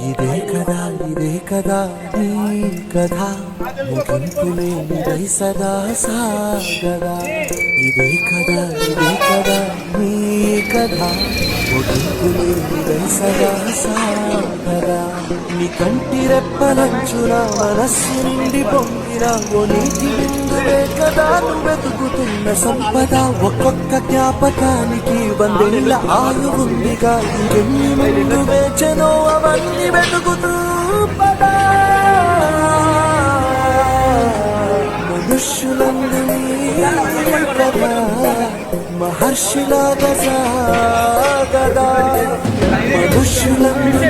ఇదే కదా నీ కథ ముగింపు లేనిదై సదా సాగదా. ఇదే కదా నీ కథ ముగింపు లేనిదై సదా సాగదా. నీ కంటి రెప్పలంచున మనస్సు నిండి పొంగిన ఓ నీటి బిందువే కదా నువ్వు వెతుకుతున్న సంపద. ఒక్కొక్క జ్ఞాపకానికి 100 ఏళ్ల ఆయువుందిగా. ఇంకెన్ని ముందు వేచనో అవన్నీ వెతుకుతూ పదా. మనుష్యులందరి కదా మహర్షిలాగా సాగదా. మనుష్యులందరి